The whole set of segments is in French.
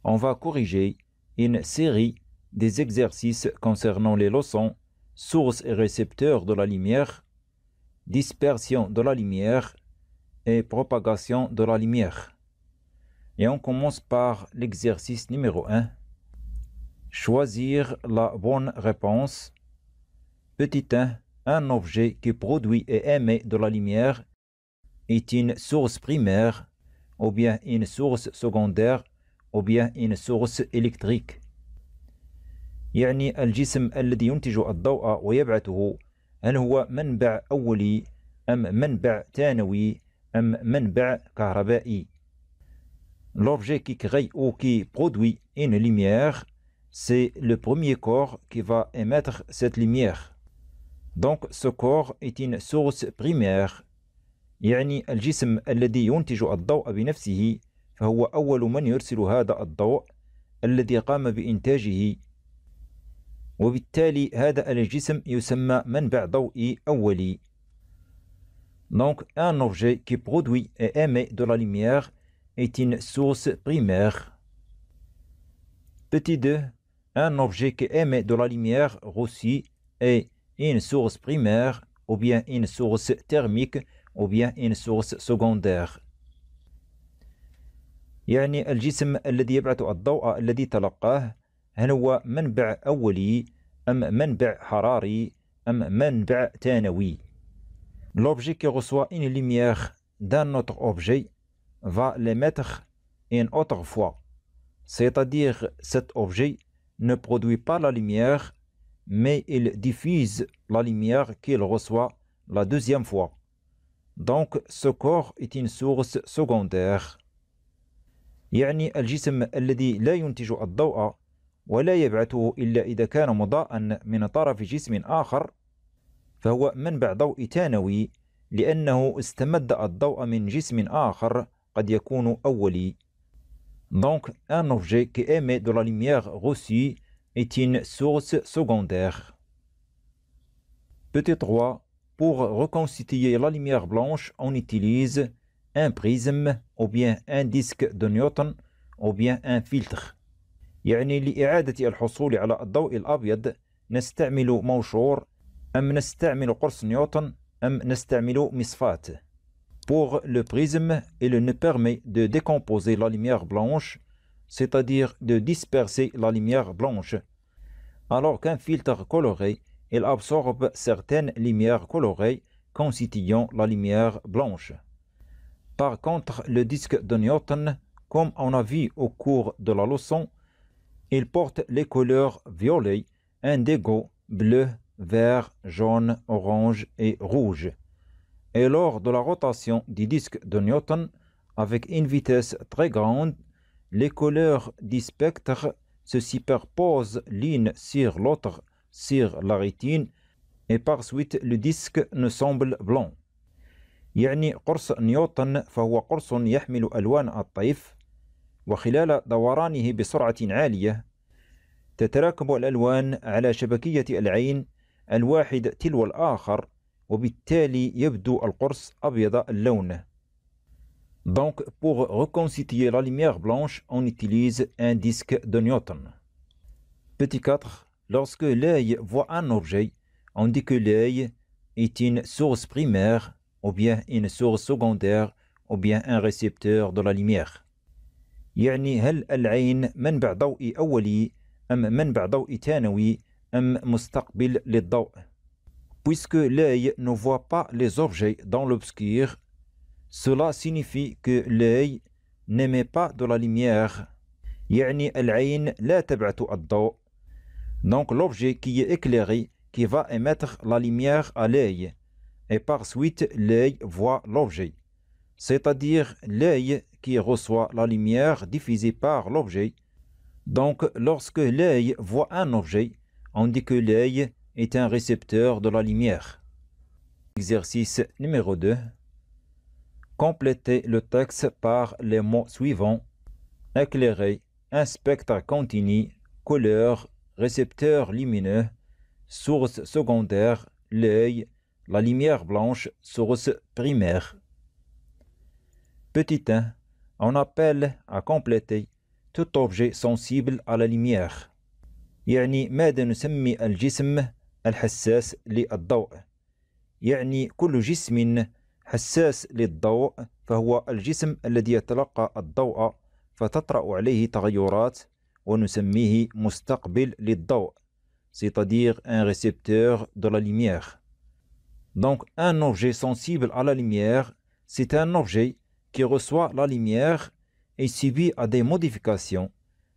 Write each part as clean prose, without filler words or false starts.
On va corriger une série des exercices concernant les leçons, sources et récepteurs de la lumière, dispersion de la lumière et propagation de la lumière. Et on commence par l'exercice numéro 1. Choisir la bonne réponse. Petit 1. Un objet qui produit et émet de la lumière est une source primaire, ou bien une source secondaire, ou bien une source électrique. يعني الجسم الذي ينتج الضوء ويبعثه هل هو منبع أولي أم منبع ثانوي أم منبع كهربائي. L'objet qui crée ou qui produit une lumière, c'est le premier corps qui va émettre cette lumière. Donc ce corps est une source primaire. يعني الجسم الذي ينتج الضوء بنفسه فهو أول من يرسل هذا الضوء الذي قام بإنتاجه، وبالتالي هذا الجسم يسمى منبع ضوئي أولي. Donc un objet qui produit et émet de la lumière est une source primaire. Petit 2. Un objet qui émet de la lumière reçue est une source primaire, ou bien une source thermique, ou bien une source secondaire. يعني الجسم الذي يبعث الضوء الذي تلقاه هل هو منبع أولي أم منبع حراري أم منبع ثانوي. L'objet qui reçoit une lumière d'un autre objet va l'émettre une autre fois. C'est-à-dire cet objet ne produit pas la lumière, mais il diffuse la lumière qu'il reçoit la deuxième fois. Donc ce corps est une source secondaire. يعني الجسم الذي لا ينتج الضوء ولا يبعثه إلا إذا كان مضاءً من طرف جسم آخر فهو منبع ضوء ثانوي لأنه استمد الضوء من جسم آخر قد يكون أولي. Donc un objet qui émet de la lumière reçue est une source secondaire. Petit 3. Pour reconstituer la lumière blanche, on utilise un prisme ou bien un disque de Newton ou bien un filtre. يعني لإعادة الحصول على الضوء الأبيض نستعمل موشور أم نستعمل قرص نيوتن أم نستعمل مصفاة. Pour le prisme, il nous permet de décomposer la lumière blanche, c'est-à-dire de disperser la lumière blanche, alors qu'un filtre coloré, il absorbe certaines lumières colorées constituant la lumière blanche. Par contre, le disque de Newton, comme on a vu au cours de la leçon, il porte les couleurs violet, indigo, bleu, vert, jaune, orange et rouge. Et lors de la rotation du disque de Newton, avec une vitesse très grande, les couleurs du spectre se superposent l'une sur l'autre sur la rétine et par suite le disque ne semble blanc. يعني قرص نيوتن فهو قرص يحمل ألوان الطيف، وخلال دورانه بسرعة عالية تتراكم الألوان على شبكية العين الواحد تلو الآخر، وبالتالي يبدو القرص أبيض اللون. Donc pour reconstituer la lumière blanche, on utilise un disque de Newton. Petit 4. Lorsque l'œil voit un objet, on dit que l'œil est une source primaire, ou bien une source secondaire, ou bien un récepteur de la lumière. يعني هل العين منبع ضوئي أولي أم منبع ضوئي ثانوي أم مستقبل للضوء. Puisque l'œil ne voit pas les objets dans l'obscur, cela signifie que l'œil n'émet pas de la lumière. يعني العين لا تبعث الضوء. Donc l'objet qui est éclairé qui va émettre la lumière à l'œil, et par suite l'œil voit l'objet. C'est-à-dire l'œil qui reçoit la lumière diffusée par l'objet. Donc lorsque l'œil voit un objet, on dit que l'œil est un récepteur de la lumière. Exercice numéro 2. Complétez le texte par les mots suivants: éclairer, un spectre continu, couleur, récepteur lumineux, source secondaire, l'œil, la lumière blanche, source primaire. Petit 1. On appelle à compléter tout objet sensible à la lumière. يعني ماذا نسمي الجسم الحساس للضوء؟ يعني كل جسم حساس للضوء فهو الجسم الذي يتلقى الضوء فتطرأ عليه تغيرات ونسميه مستقبل للضوء, c'est-à-dire un récepteur de la lumière. Donc un objet sensible à la lumière, c'est un objet qui reçoit la lumière et subit à des modifications.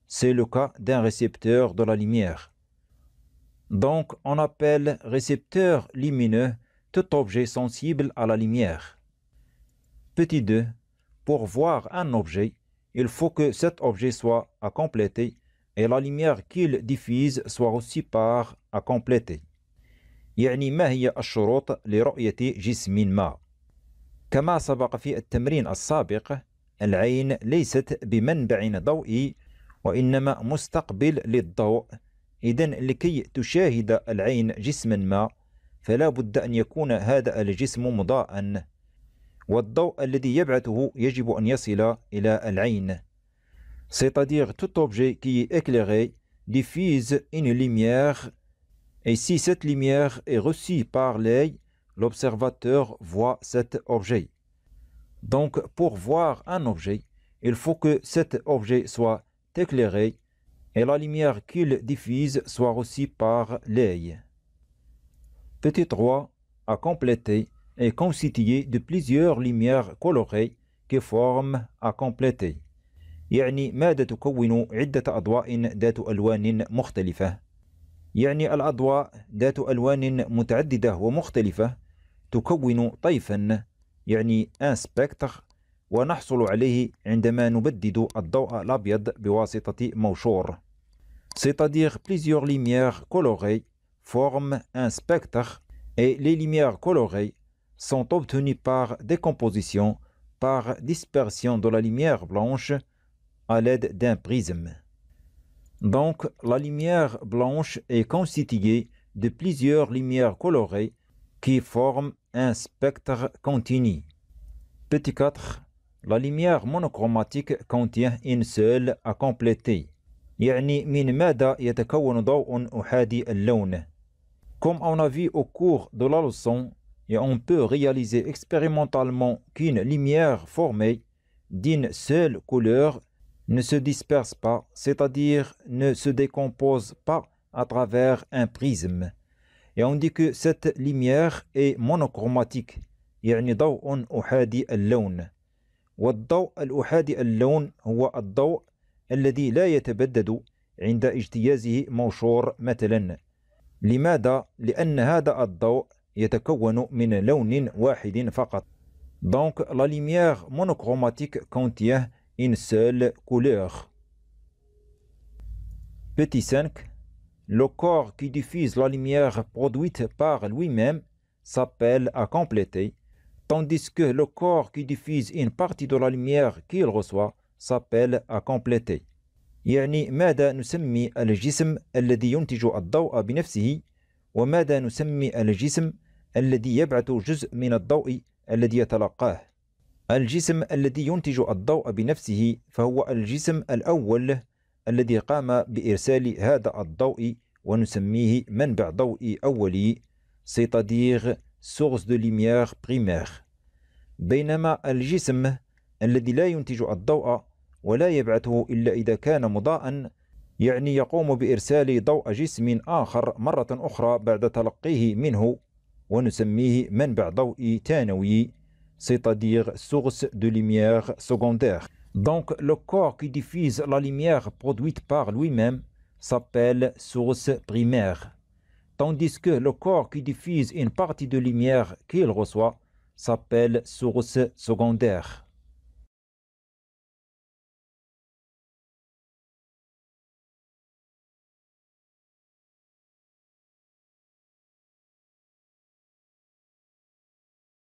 C'est le cas d'un récepteur de la lumière. Donc on appelle récepteur lumineux tout objet sensible à la lumière. Petit 2. Pour voir un objet, il faut que cet objet soit à compléter et la lumière qu'il diffuse soit aussi par à compléter. يعني ما هي الشروط لرؤية جسم ما؟ كما سبق في التمرين السابق، العين ليست بمنبع ضوئي وإنما مستقبل للضوء. إذن لكي تشاهد العين جسما ما فلا بد أن يكون هذا الجسم مضاءً، والضوء الذي يبعثه يجب أن يصل إلى العين. C'est-à-dire tout objet qui est éclairé diffuse une lumière et si cette lumière est reçue par l'œil, l'observateur voit cet objet. Donc pour voir un objet, il faut que cet objet soit éclairé et la lumière qu'il diffuse soit reçue par l'œil. Petit 3. À compléter est constitué de plusieurs lumières colorées qui forment à compléter. يعني مادة تكون عدة أضواء ذات ألوان مختلفة. يعني الأضواء ذات ألوان متعددة ومختلفة تكون طيفا، يعني un spectre، ونحصل عليه عندما نبدد الضوء الأبيض بواسطة موشور. C'est-à-dire plusieurs lumières colorées forment un spectre et les lumières colorées sont obtenues par décomposition, par dispersion de la lumière blanche à l'aide d'un prisme. Donc, la lumière blanche est constituée de plusieurs lumières colorées qui forment un spectre continu. Petit 4. La lumière monochromatique contient une seule à compléter. يعني من ماذا يتكون ضوء أحادي اللون. Comme on a vu au cours de la leçon, et on peut réaliser expérimentalement qu'une lumière formée d'une seule couleur ne se disperse pas, c'est-à-dire ne se décompose pas à travers un prisme. Et on dit que cette lumière est monochromatique, يعني ضوء أحادي اللون. والضوء الأحادي اللون هو الضوء الذي لا يتبدد عند اجتيازه موشور مثلا. لماذا؟ لأن هذا الضوء يتكون من لون واحد فقط. Donc la lumière monochromatique contient une seule couleur. Petit 5. Le corps qui diffuse la lumière produite par lui-même s'appelle à compléter, tandis que le corps qui diffuse une partie de la lumière qu'il reçoit s'appelle à compléter. يعني ماذا نسمي الجسم الذي ينتج الضوء بنفسه، وماذا نسمي الجسم الذي يبعث جزء من الضوء الذي يتلقاه. الجسم الذي ينتج الضوء بنفسه فهو الجسم الأول الذي قام بإرسال هذا الضوء ونسميه منبع ضوئي أولي، c'est-à-dire source de lumière primaire. بينما الجسم الذي لا ينتج الضوء ولا يبعثه إلا إذا كان مضاءً، يعني يقوم بإرسال ضوء جسم آخر مرة أخرى بعد تلقيه منه ونسميه منبع ضوئي ثانوي، c'est-à-dire source de lumière secondaire. Donc le corps qui diffuse la lumière produite par lui-même s'appelle source primaire, tandis que le corps qui diffuse une partie de lumière qu'il reçoit s'appelle source secondaire.